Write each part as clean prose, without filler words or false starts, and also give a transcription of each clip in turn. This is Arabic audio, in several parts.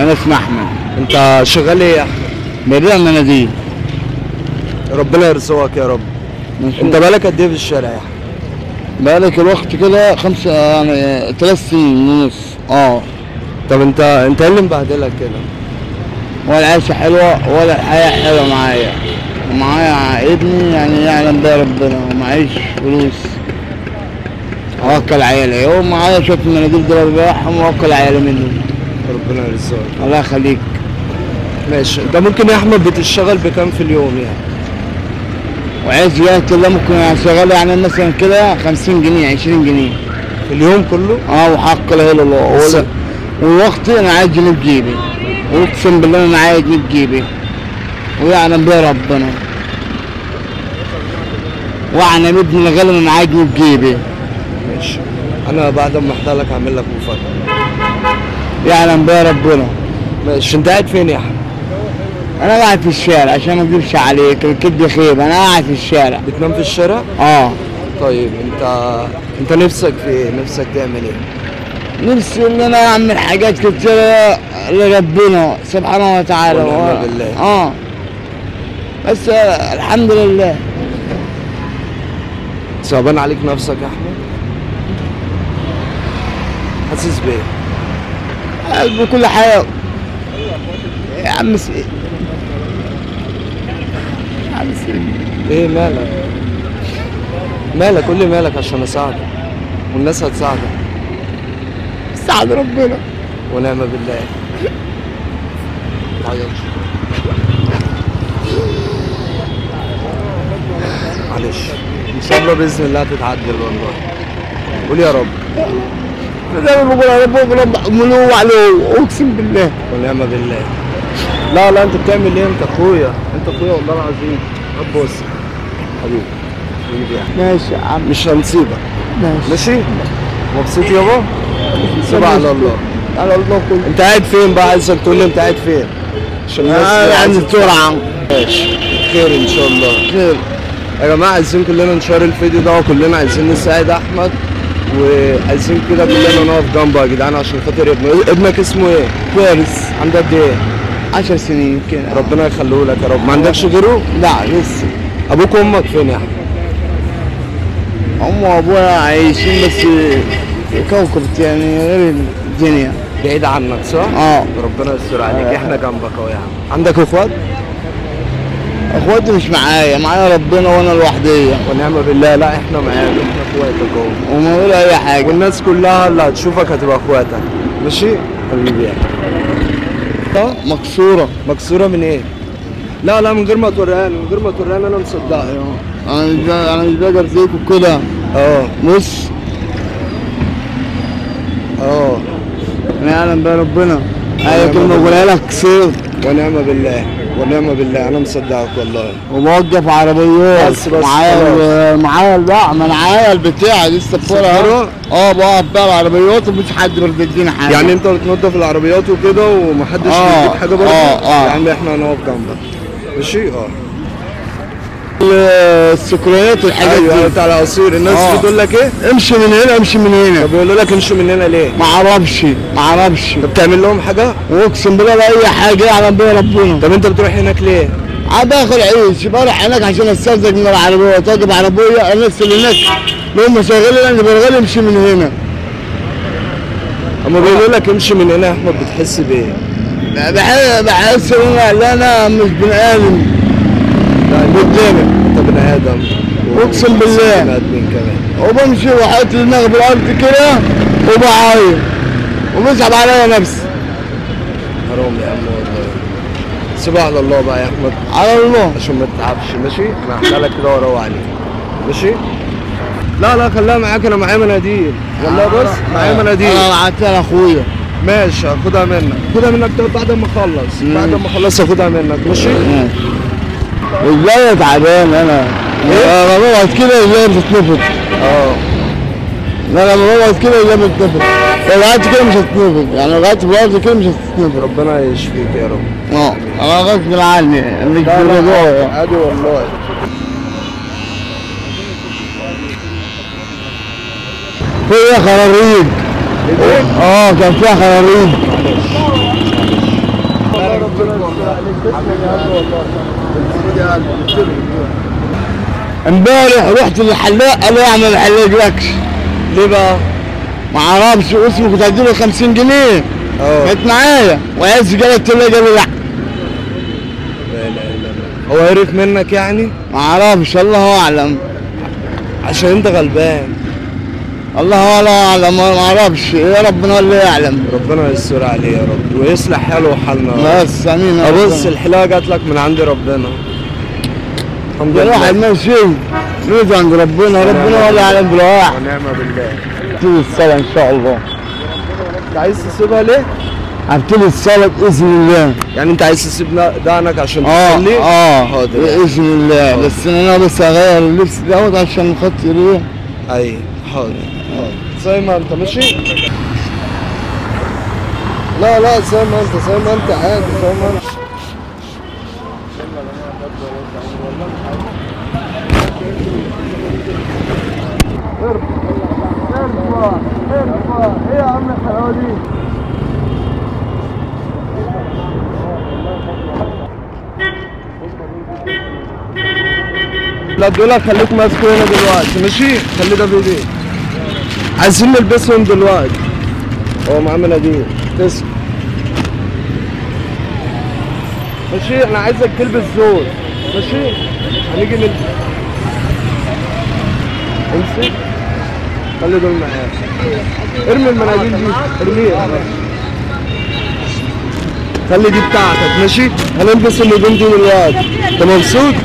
انا اسمي احمد. انت شغال ايه يا احمد؟ ببيع مناديل. ربنا يرزقك يا رب. انت بالك قد ايه في الشارع يا احمد؟ بقالك الوقت كده خمسة يعني 3 سنين ونص. طب انت ايه اللي مبهدلك كده؟ ولا العيشة حلوة ولا الحياة حلوة معايا. ومعايا ابني يعني يعلم بها ربنا ومعيش فلوس. اوكل عيالي يوم معايا شوية مناديل دول ببيعهم واوكل عيالي منهم. ربنا يرزقك. الله يخليك. ماشي. انت ممكن يا احمد بتشتغل بكام في اليوم يعني؟ وعايز جهة كده ممكن اشغل يعني مثلا كده 50 جنيه 20 جنيه في اليوم كله؟ وحق لا اله الا الله. ووقتي انا عايز جنيه بجيبي. واقسم بالله انا عايز جنيه بجيبي. ويعلم بيا ربنا. واعلم ابني الغالي انا عايز جنيه بجيبي. ماشي. انا بعد ما احضر لك هعمل لك مفاجأة. يعلم بيا ربنا. ماشي. انت قاعد فين يا احمد؟ انا قاعد في الشارع عشان ما اكذبش عليك الكذب خيب. انا قاعد في الشارع. بتنام في الشارع؟ طيب انت نفسك في ايه؟ نفسك تعمل ايه؟ نفسي ان انا اعمل حاجات كتيرة لربنا سبحانه وتعالى. ونعم بالله. بس الحمد لله. صعبان عليك نفسك يا احمد؟ حاسس بايه؟ بكل حاجة يا عم سيد. يا عم سيد. ايه مالك؟ مالك؟ قول لي مالك عشان اساعدك والناس هتساعدك. ساعد ربنا ونعم بالله. معيطش. معلش ان شاء الله باذن الله هتتعدل والله. قول يا رب. زي ما بقول يا رب ملو عليه اقسم بالله. ونعم بالله. لا انت بتعمل ايه؟ انت اخويا والله العظيم. طب بص حبيبي يعني. ماشي يا عم. مش هنسيبك. ماشي. مبسوط يابا؟ سيبها على الله. على الله كله. انت قاعد فين بقى؟ عايزك تقول لي انت قاعد فين عشان الناس عندي السرعة. ماشي. خير ان شاء الله. خير يا جماعه عايزين كلنا نشير الفيديو ده وكلنا عايزين نساعد احمد وعايزين كده كلنا نقف جنبه يا جدعان عشان خاطر ابنك اسمه ايه؟ فارس. عنده قد ايه؟ 10 سنين كده. ربنا يخليه لك يا رب. ما عندكش غيره؟ لا لسه. ابوك وامك فين يا احمد؟ امي وابويا عايشين بس في كوكب يعني غير الدنيا. بعيد عنك صح؟ ربنا يستر عليك. احنا جنبك اهو يا عم. عندك اخوات؟ اخواتي مش معايا ربنا وانا لوحدي. ونعم بالله. لا احنا معاك، احنا اخواتك اهو. وما اقول اي حاجه. والناس كلها اللي هتشوفك هتبقى اخواتك. ماشي؟ حبيبي يعني. مكسوره من ايه؟ لا من غير ما توريهاني، انا مصدقك. انا مش بقدر زيك وكده. بص. انا اعلم بها ربنا. اي كلمه بقولها لك كسير. ونعم بالله انا مصدقك والله. وبوقف عربيات. بس معايا لا ما انا معايا البتاع لسه بفرها. بوقف بقى العربيات ومفيش حد بيرضى يدينا حاجه. يعني انت بتنضف العربيات وكده ومحدش بيديك حاجه برضه؟ يعني احنا هنقف جنبك. ماشي. السكريات والحاجات دي. ايوه بتاع العصير. الناس بتقول لك ايه؟ امشي من هنا. طب بيقولوا لك امشي من هنا ليه؟ ما اعرفش. طب بتعمل لهم حاجه؟ واقسم بالله باي حاجه يعلم بيها ربنا. طب انت بتروح هناك ليه؟ باخد عيش. بروح هناك عشان استرزق من العربيات. اجيب عربيه الناس اللي هناك اللي هم شغالين انا بشغل امشي من هنا. اما بيقولوا لك امشي من هنا يا احمد بتحس بايه؟ بحس ان انا مش بني ادم قدامك. انت بني ادم. اقسم بالله. بني ادمين كمان. وبمشي واحط دماغي بالارض كده وبعاير وبيصعب عليا نفسي. حرام يا عم والله. سيبها على الله بقى يا احمد. على الله عشان ما تتعبش. ماشي؟ انا هحكي لك كده واروق عليك. ماشي؟ لا خليها معاك. انا معايا مناديل والله. بص معايا مناديل. انا بعتها لاخويا. ماشي. هاخدها منك. بعد ما اخلص هاخدها منك. ماشي؟ ازاي تعبان انا. انا بقعد كده ازاي بتتنفض. لا لما بقعد كده ازاي بتتنفض. لو قعدت كده مش هتتنفض. يعني لو قعدت بالارض كده مش هتتنفض. ربنا يشفيك يا رب. انا غصب عني مش برضايا. عادي والله. فيها خراريج. كان فيها خراريج. امبارح رحت للحلاق قال لي اعمل حلاق لكش. ليه بقى؟ ما اعرفش اسمه، كنت هديله 50 جنيه. كانت معايا وعايز جاله التلاجه قال لي لا. لا لا لا. هو عرف منك يعني؟ ما اعرفش، الله اعلم. عشان انت غلبان. الله اعلم، ما اعرفش، يا ربنا اللي يعلم. ربنا يستر عليه يا رب ويصلح حاله وحالنا. بس امين. ابص الحلاقه جات لك من عند ربنا. الحمد لله. الواحد ماشي نرجع عند ربنا، ربنا هو اللي يعلم بالواحد. ونعم بالله. هبتدي الصلاة إن شاء الله. انت عايز تسيبها ليه؟ هبتدي الصلاة بإذن الله. يعني انت عايز تسيب دقنك عشان تصلي؟ حاضر بإذن الله. بس أنا بس هغير اللبس دوت عشان خاطر إيه؟ أيوه حاضر. زي ما انت ماشي؟ لا لا زي ما انت عادي زي ما انت. ارفع ايه يا عم الحلاوه دي؟ لا دول خليك ماسكه هنا دلوقتي ماشي؟ خلي ده بايديك. عايزين نلبسهم دلوقتي. هو معاه مناديل. تسلم. ماشي انا عايزك تلبس دول. ماشي؟ هنيجي نلبس. امسك. خلي دول معاك. ارمي المناديل دي، ارميها. خلي دي بتاعتك ماشي؟ هنلبس الهدوم دي دلوقتي. انت مبسوط؟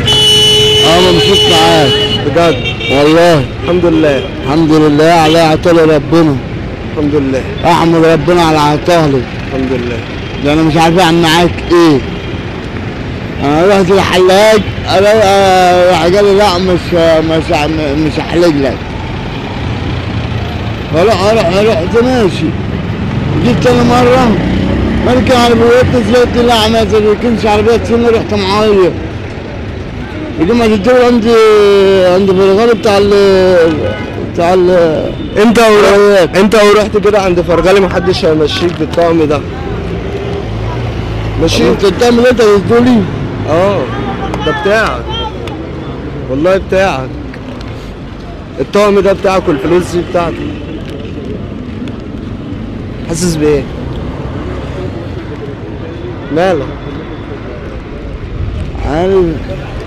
مبسوط معاك بجد والله. الحمد لله. الحمد لله على عطاء ربنا. الحمد لله. احمد ربنا على عطاء. الحمد لله. ده انا مش عارف اعمل معاك ايه. انا رحت للحلاق راح قال لي لا مش هحلق لك. رحت ماشي. جيت تاني مرة مركب عربيات نزلت لا ما كنتش عربيات سنة، رحت معايا. يقوم هتدور عند فرغالي بتاع انت ورحت كده عند فرغالي محدش هيمشيك بالطقم ده. ماشي؟ انت الطقم اللي انت هتدولي؟ ده بتاعك. والله بتاعك. الطقم ده بتاعك والفلوس دي بتاعتك. حاسس بايه؟ مالك؟ عارف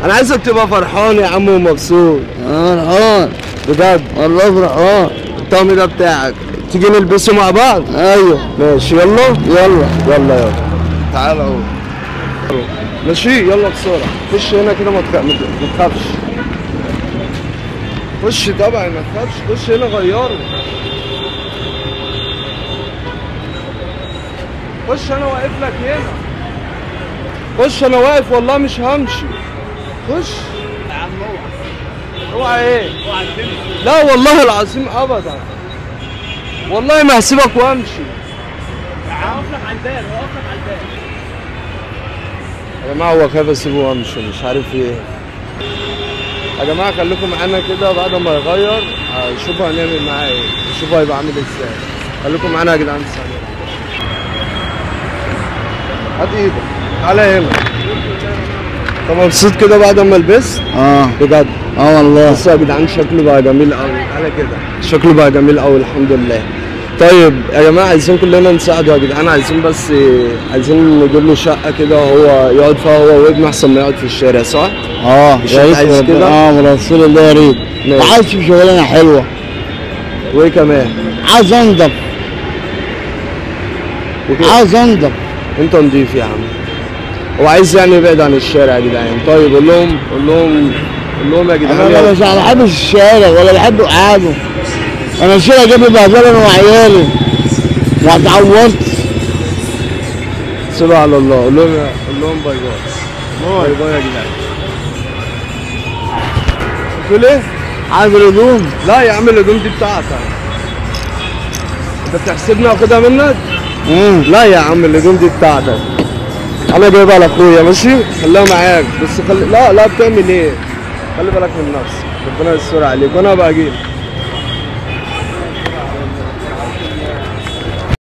انا عايزك تبقى فرحان يا عم ومبسوط. فرحان بجد والله فرحان. الطقم ده بتاعك. تيجي نلبسه مع بعض؟ ايوه ماشي. يلا يلا تعالى اهو. ماشي يلا بسرعة. خش هنا كده ما تخافش. خش طبعا ما تخافش. خش هنا غيره. خش انا واقف لك هنا. خش انا واقف والله مش همشي. خش يا عم اوعى ايه؟ اوعى تمشي. لا والله العظيم ابدا. والله ما هسيبك وامشي. هقف لك على الباب، هقف لك على الباب. يا جماعه هو خايف اسيبه وامشي مش عارف ايه. يا جماعه خليكم معانا كده بعد ما يغير شوفوا هنعمل معاه ايه. شوفوا هيبقى عامل ازاي. خليكم معانا يا جدعان ثانيه. هات ايدك. تعالى هنا. انت مبسوط كده بعد ما لبست؟ بجد؟ والله. بصوا يا جدعان شكله بقى جميل قوي. تعالى كده. شكله بقى جميل قوي الحمد لله. طيب يا جماعه عايزين كلنا نساعده يا جدعان. عايزين بس نجيب له شقه كده وهو يقعد فيها هو وابنه احسن ما يقعد في الشارع صح؟ مش عايز كده. ورسول الله يا ريت. وعايز في شغلانه حلوه. وايه كمان؟ عايز انضف. عايز انضف. انت نضيف يا عم. هو عايز يعني يبعد عن الشارع يا جدعان. طيب قول لهم يا جدعان. انا مش بحب الشارع ولا بحب قعاده. انا الشارع جاب لي بهدله انا وعيالي واتعورت. سيبها على الله. قول لهم باي باي يا جدعان. بتقول ايه؟ عايز الهدوم؟ لا يا عم الهدوم دي بتاعتك. انت بتحسبني واخدها منك؟ لا يا عم الهدوم دي بتاعتك. انا جايبها لاخويا ماشي؟ خليها معاك بس لا بتعمل ايه؟ خلي بالك من نفسك. ربنا يستر عليك وانا هبقى اجيلك.